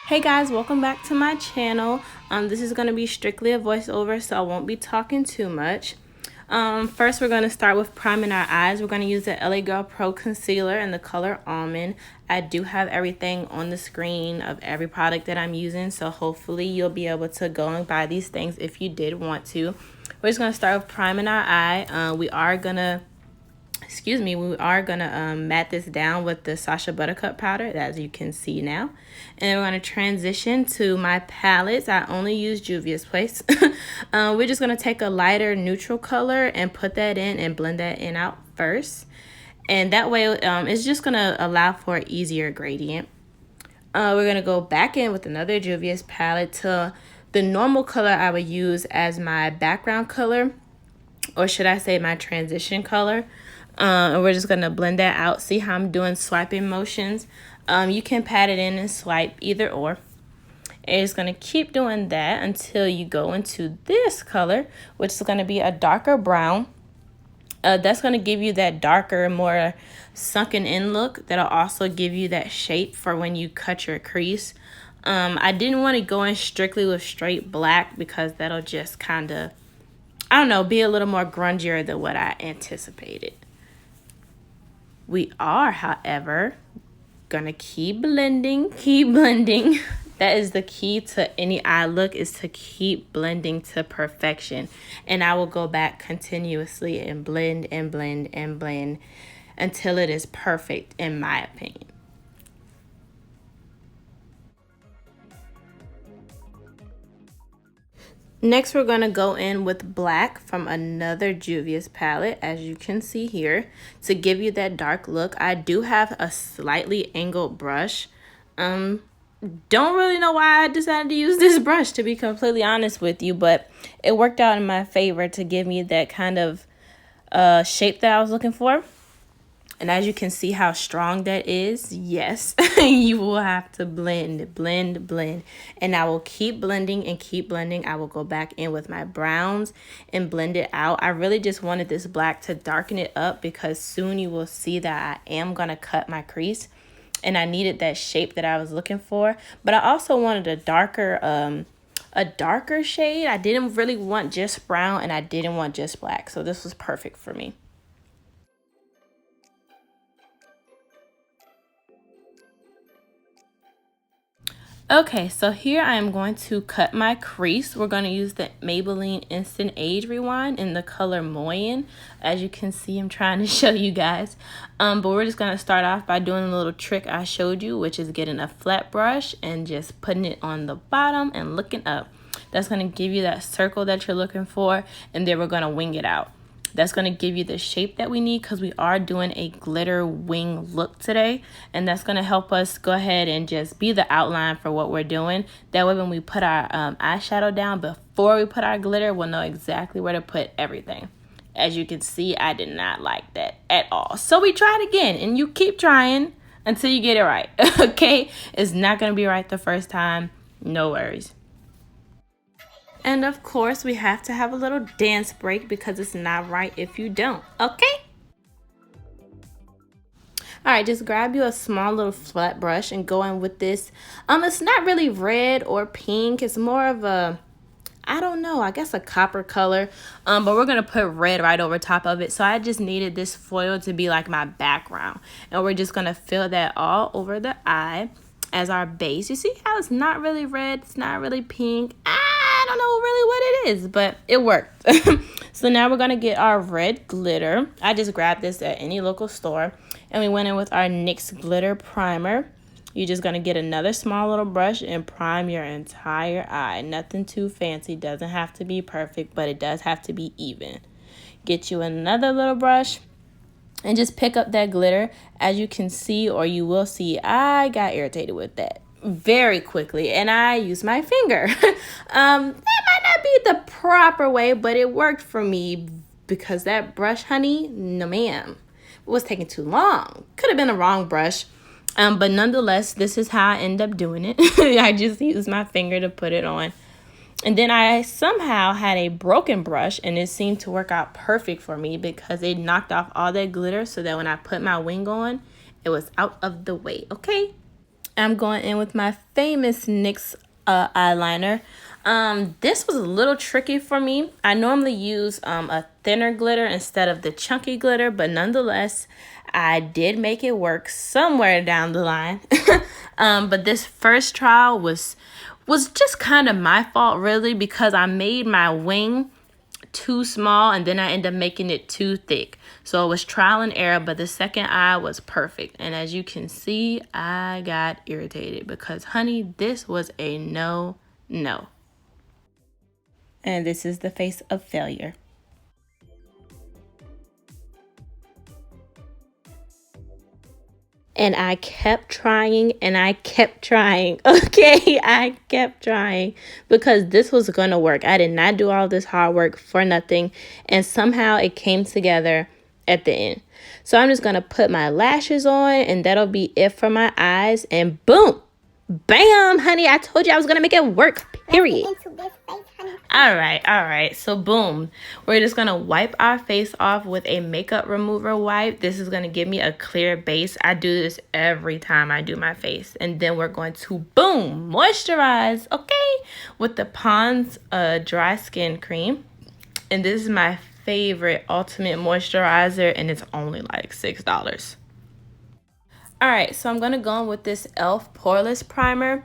Hey guys, welcome back to my channel. This is going to be strictly a voiceover, so I won't be talking too much. First, we're going to start with priming our eyes. We're going to use the LA Girl Pro Concealer in the color Almond. I do have everything on the screen of every product that I'm using, so hopefully you'll be able to go and buy these things if you did want to. We're just going to start with priming our eye. We are going to matte this down with the Sacha Buttercup powder, as you can see now. And we're going to transition to my palettes. I only use Juvia's Place. We're just going to take a lighter neutral color and put that in and blend that in out first. And that way it's just going to allow for an easier gradient. We're going to go back in with another Juvia's palette to the normal color I would use as my background color, or should I say my transition color. And we're just going to blend that out. See how I'm doing swiping motions? You can pat it in and swipe, either or. And it's going to keep doing that until you go into this color, which is going to be a darker brown. That's going to give you that darker, more sunken in look. That'll also give you that shape for when you cut your crease. I didn't want to go in strictly with straight black because that'll just kind of, I don't know, be a little more grungier than what I anticipated. We are, however, gonna keep blending. That is the key to any eye look, is to keep blending to perfection. And I will go back continuously and blend and blend and blend until it is perfect, in my opinion. Next, we're going to go in with black from another Juvia's palette, as you can see here, to give you that dark look. I do have a slightly angled brush. Don't really know why I decided to use this brush, to be completely honest with you, but it worked out in my favor to give me that kind of shape that I was looking for. And as you can see how strong that is, yes, you will have to blend. And I will keep blending and keep blending. I will go back in with my browns and blend it out. I really just wanted this black to darken it up because soon you will see that I am going to cut my crease. And I needed that shape that I was looking for. But I also wanted a darker shade. I didn't really want just brown and I didn't want just black. So this was perfect for me. Okay, so here I am going to cut my crease. We're going to use the Maybelline Instant Age Rewind in the color Moyen. As you can see, I'm trying to show you guys. But we're just going to start off by doing a little trick I showed you, which is getting a flat brush and just putting it on the bottom and looking up. That's going to give you that circle that you're looking for, and then we're going to wing it out. That's going to give you the shape that we need because we are doing a glitter wing look today. And that's going to help us go ahead and just be the outline for what we're doing. That way when we put our eyeshadow down before we put our glitter, we'll know exactly where to put everything. As you can see, I did not like that at all. So we tried again, and you keep trying until you get it right. Okay? It's not going to be right the first time. No worries. And of course, we have to have a little dance break because it's not right if you don't, okay? All right, just grab you a small little flat brush and go in with this. It's not really red or pink. It's more of a, I don't know, I guess a copper color. But we're going to put red right over top of it. So I just needed this foil to be like my background. And we're just going to fill that all over the eye as our base. You see how it's not really red, it's not really pink. I don't know really what it is, but it worked. So now we're going to get our red glitter. I just grabbed this at any local store. And we went in with our NYX glitter primer. You're just going to get another small little brush and prime your entire eye. Nothing too fancy. Doesn't have to be perfect, but it does have to be even. Get you another little brush and just pick up that glitter. As you can see, or you will see, I got irritated with that very quickly, and I used my finger. That might not be the proper way, but it worked for me because that brush, honey, no ma'am, it was taking too long. Could have been a wrong brush, but nonetheless, this is how I end up doing it. I just used my finger to put it on. And then I somehow had a broken brush, and it seemed to work out perfect for me because it knocked off all that glitter so that when I put my wing on, it was out of the way, okay? I'm going in with my famous NYX eyeliner. This was a little tricky for me. I normally use a thinner glitter instead of the chunky glitter, but nonetheless, I did make it work somewhere down the line. But this first trial was just kind of my fault, really, because I made my wing too small and then I ended up making it too thick. So it was trial and error, but the second eye was perfect. And as you can see, I got irritated because, honey, this was a no. And this is the face of failure. And I kept trying and I kept trying. Okay, I kept trying because this was going to work. I did not do all this hard work for nothing. And somehow it came together at the end. So I'm just going to put my lashes on and that'll be it for my eyes. And boom, bam, honey, I told you I was going to make it work, period. All right. So boom, we're just gonna wipe our face off with a makeup remover wipe. This is gonna give me a clear base. I do this every time I do my face. And then we're going to boom, moisturize, okay, with the Pond's dry skin cream. And this is my favorite ultimate moisturizer and it's only like $6. All right, so I'm gonna go in with this e.l.f. poreless primer.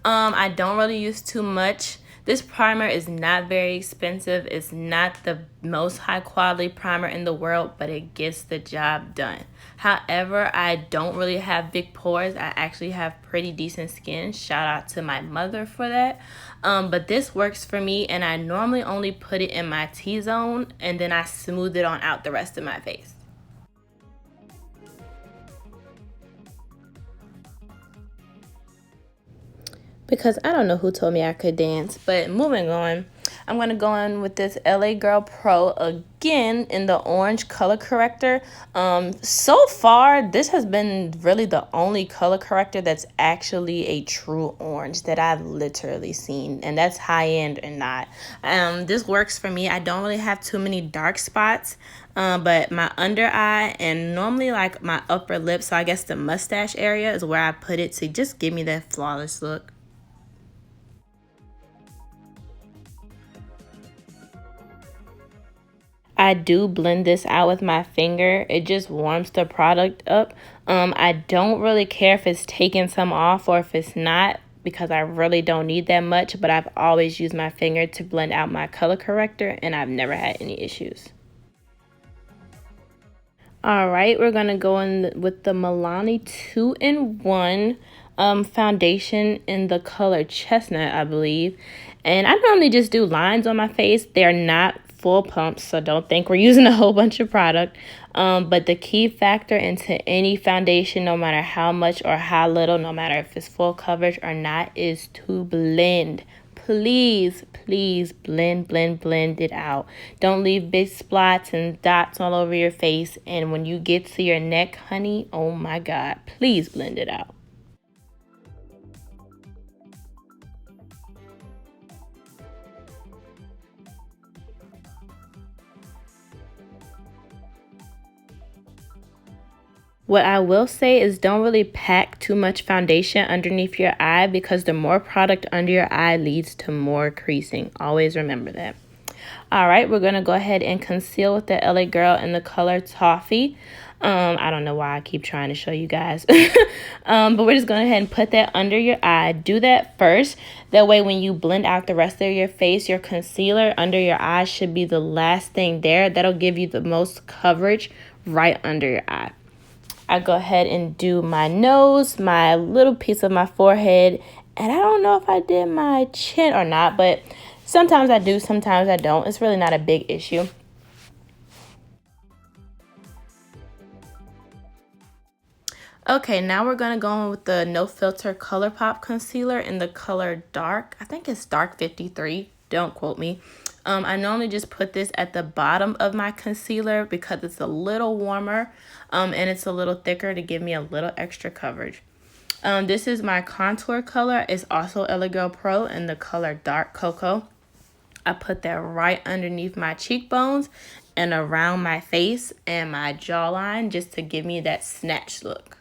I don't really use too much. This primer is not very expensive. It's not the most high quality primer in the world, but it gets the job done. However, I don't really have big pores. I actually have pretty decent skin. Shout out to my mother for that. But this works for me, and I normally only put it in my T-zone, and then I smooth it on out the rest of my face. Because I don't know who told me I could dance. But moving on, I'm going to go in with this LA Girl Pro again in the orange color corrector. So far, this has been really the only color corrector that's actually a true orange that I've literally seen. And that's high end or not. This works for me. I don't really have too many dark spots. But my under eye and normally like my upper lip, so I guess the mustache area is where I put it to just give me that flawless look. I do blend this out with my finger. It just warms the product up. I don't really care if it's taking some off or if it's not because I really don't need that much, but I've always used my finger to blend out my color corrector and I've never had any issues. All right, we're going to go in with the Milani 2-in-1 foundation in the color chestnut, I believe. And I normally just do lines on my face. They're not full pumps, so don't think we're using a whole bunch of product. But the key factor into any foundation, no matter how much or how little, no matter if it's full coverage or not, is to blend. Please blend it out. Don't leave big spots and dots all over your face. And when you get to your neck, honey, oh my God, please blend it out. What I will say is don't really pack too much foundation underneath your eye because the more product under your eye leads to more creasing. Always remember that. All right, we're going to go ahead and conceal with the LA Girl in the color Toffee. I don't know why I keep trying to show you guys. But we're just going to go ahead and put that under your eye. Do that first. That way when you blend out the rest of your face, your concealer under your eye should be the last thing there. That'll give you the most coverage right under your eye. I go ahead and do my nose, my little piece of my forehead, and I don't know if I did my chin or not, but sometimes I do, sometimes I don't. It's really not a big issue. Okay, now we're going to go in with the No Filter ColourPop Concealer in the color Dark. I think it's Dark 53. Don't quote me. I normally just put this at the bottom of my concealer because it's a little warmer and it's a little thicker to give me a little extra coverage. This is my contour color. It's also LA Girl Pro in the color Dark Cocoa. I put that right underneath my cheekbones and around my face and my jawline just to give me that snatched look.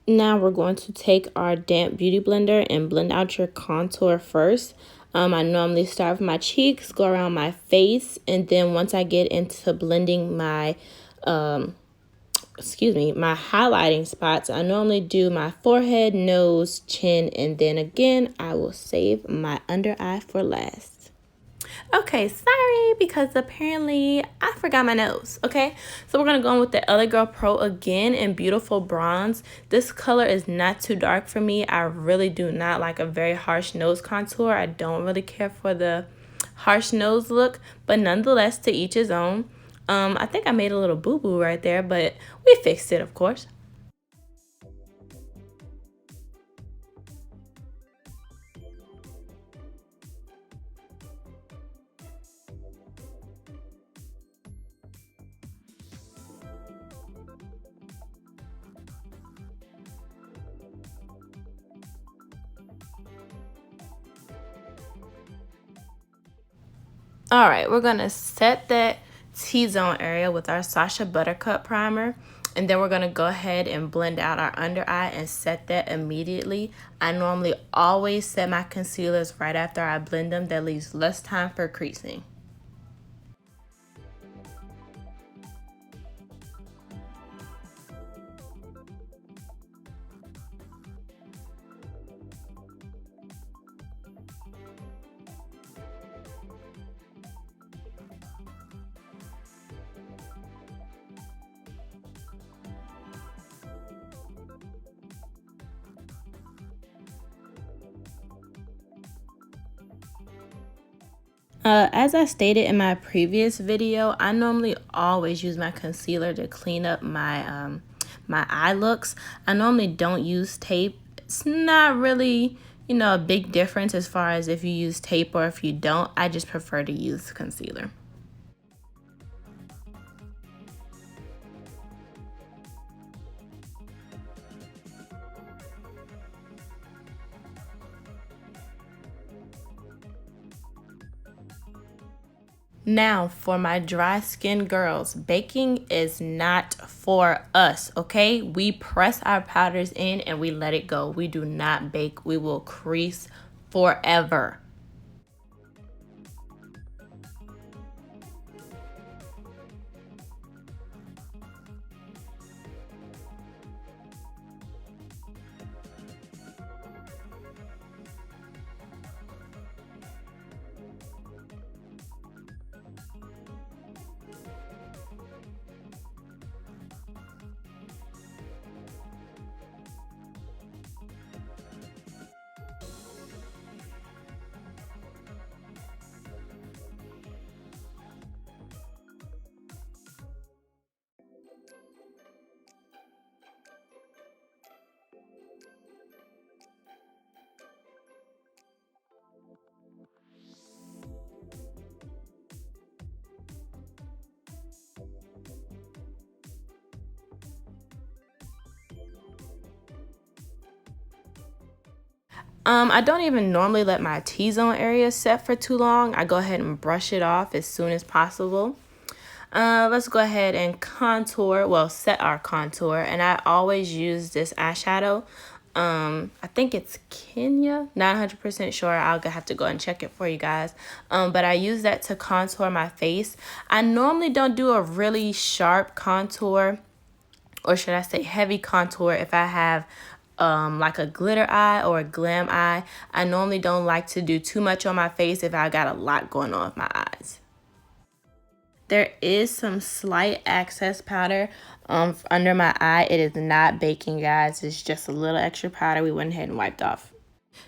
Now we're going to take our damp beauty blender and blend out your contour first. I normally start with my cheeks, go around my face, and then once I get into blending my my highlighting spots, I normally do my forehead, nose, chin, and then again, I will save my under eye for last. Okay, sorry, because apparently I forgot my nose, okay? So we're going to go in with the LA Girl Pro again in Beautiful Bronze. This color is not too dark for me. I really do not like a very harsh nose contour. I don't really care for the harsh nose look, but nonetheless, to each his own. I think I made a little boo-boo right there, but we fixed it, of course. All right, we're gonna set that T-zone area with our Sacha Buttercup primer, and then we're gonna go ahead and blend out our under eye and set that immediately. I normally always set my concealers right after I blend them. That leaves less time for creasing. As I stated in my previous video, I normally always use my concealer to clean up my eye looks. I normally don't use tape. It's not really, a big difference as far as if you use tape or if you don't. I just prefer to use concealer. Now, for my dry skin girls, baking is not for us, okay? We press our powders in and we let it go. We do not bake. We will crease forever. I don't even normally let my T-zone area set for too long. I go ahead and brush it off as soon as possible. Let's go ahead and contour, well, set our contour. And I always use this eyeshadow. I think it's Kenya, not 100% sure. I'll have to go and check it for you guys. But I use that to contour my face. I normally don't do a really sharp contour, or should I say heavy contour, if I have like a glitter eye or a glam eye. I normally don't like to do too much on my face if I got a lot going on with my eyes. There is some slight excess powder under my eye. It is not baking, guys. It's just a little extra powder we went ahead and wiped off.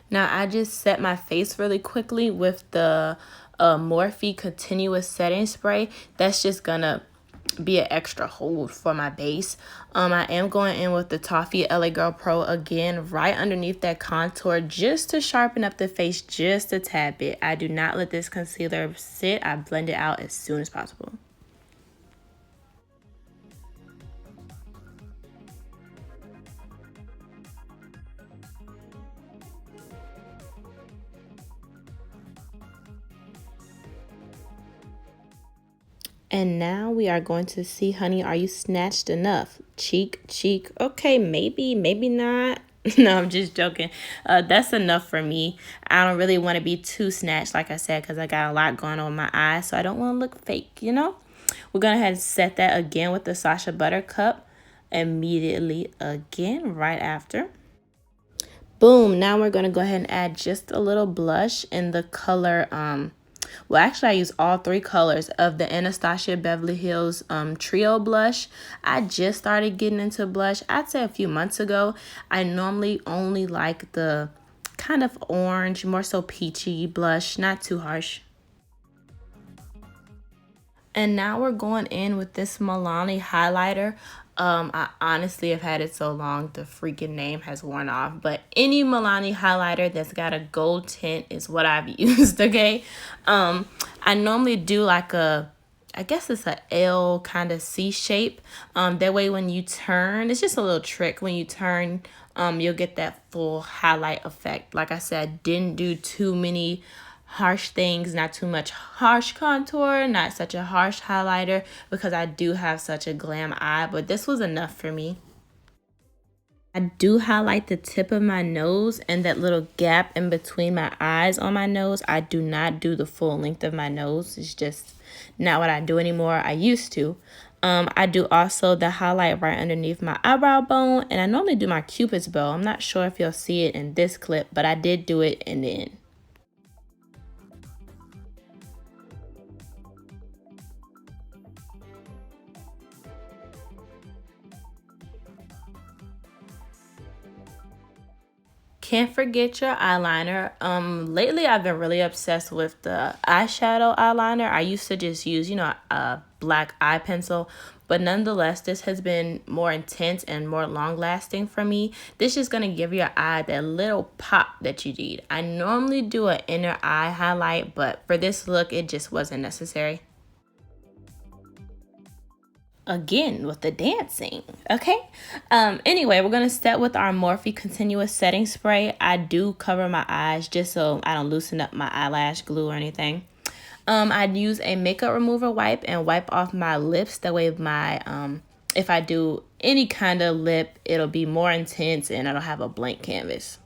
Now, I just set my face really quickly with the Morphe Continuous Setting Spray. That's just gonna be an extra hold for my base. I am going in with the Toffee LA Girl Pro again right underneath that contour just to sharpen up the face just a tad bit. I do not let this concealer sit. I blend it out as soon as possible. And now we are going to see, honey, are you snatched enough? cheek. Okay, maybe not. No, I'm just joking. That's enough for me. I don't really want to be too snatched, like I said, because I got a lot going on with my eyes, so I don't want to look fake, you know? We're going to head and set that again with the Sacha Buttercup immediately again, right after. Boom, now we're going to go ahead and add just a little blush in the color, well, actually, I use all three colors of the Anastasia Beverly Hills Trio blush. I just started getting into blush, I'd say a few months ago. I normally only like the kind of orange, more so peachy blush, not too harsh. And now we're going in with this Milani highlighter. I honestly have had it so long, the freaking name has worn off. But any Milani highlighter that's got a gold tint is what I've used, okay? I normally do like I guess it's a L kind of C shape. That way when you turn, it's just a little trick. When you turn, you'll get that full highlight effect. Like I said, I didn't do too many harsh things, not too much harsh contour, not such a harsh highlighter because I do have such a glam eye, but this was enough for me. I do highlight the tip of my nose and that little gap in between my eyes on my nose. I do not do the full length of my nose. It's just not what I do anymore. I used to. I do also the highlight right underneath my eyebrow bone, and I normally do my cupid's bow. I'm not sure if you'll see it in this clip, but I did do it in the end. Can't forget your eyeliner. Lately I've been really obsessed with the eyeshadow eyeliner. I used to just use, a black eye pencil, but nonetheless, this has been more intense and more long lasting for me. This is gonna give your eye that little pop that you need. I normally do an inner eye highlight, but for this look, it just wasn't necessary. Again with the dancing, okay? Anyway, we're gonna start with our Morphe continuous setting spray. I do cover my eyes just so I don't loosen up my eyelash glue or anything. I'd use a makeup remover wipe and wipe off my lips. That way my if I do any kind of lip, it'll be more intense and I don't have a blank canvas.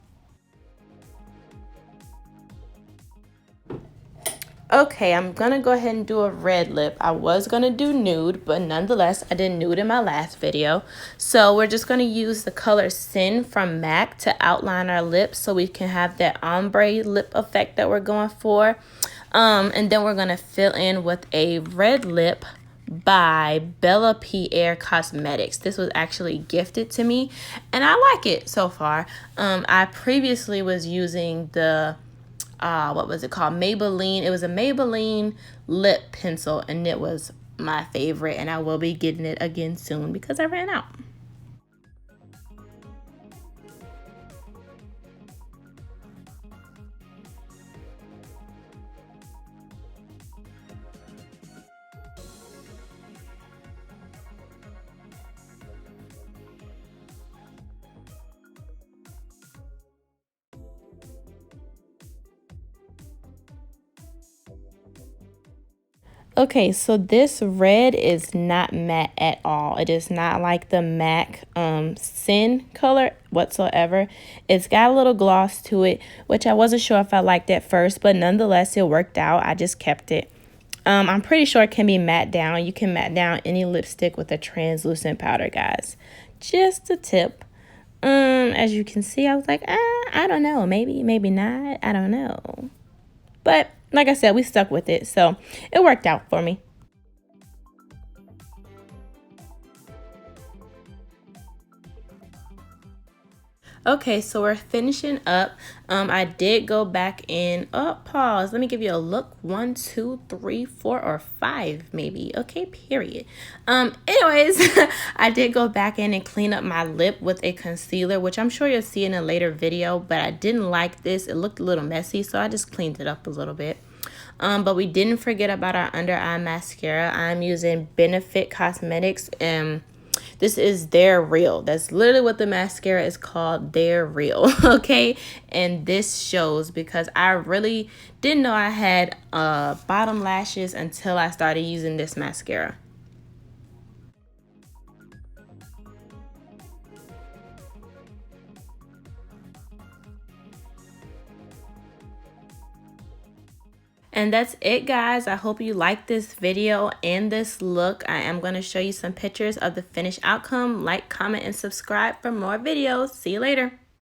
Okay, I'm gonna go ahead and do a red lip. I was gonna do nude, but nonetheless, I did nude in my last video. So we're just gonna use the color Sin from MAC to outline our lips so we can have that ombre lip effect that we're going for. And then we're gonna fill in with a red lip by Bella Pierre Cosmetics. This was actually gifted to me, and I like it so far. I previously was using the what was it called? Maybelline. It was a Maybelline lip pencil, and it was my favorite, and I will be getting it again soon because I ran out. Okay, so this red is not matte at all. It is not like the MAC Sin color whatsoever. It's got a little gloss to it, which I wasn't sure if I liked at first, but nonetheless, it worked out. I just kept it. I'm pretty sure it can be matte down. You can matte down any lipstick with a translucent powder, guys. Just a tip. As you can see, I was like, I don't know. Maybe not. I don't know. But like I said, we stuck with it, so it worked out for me. Okay, so we're finishing up. I did go back in. Oh, pause. Let me give you a look. 1, 2, 3, 4, or 5, maybe. Okay, period. Anyways, I did go back in and clean up my lip with a concealer, which I'm sure you'll see in a later video, but I didn't like this. It looked a little messy, so I just cleaned it up a little bit. But we didn't forget about our under eye mascara. I'm using Benefit Cosmetics, and this is They're Real. That's literally what the mascara is called, They're Real, okay? And this shows because I really didn't know I had bottom lashes until I started using this mascara. And that's it, guys. I hope you like this video and this look. I am going to show you some pictures of the finished outcome. Like, comment, and subscribe for more videos. See you later.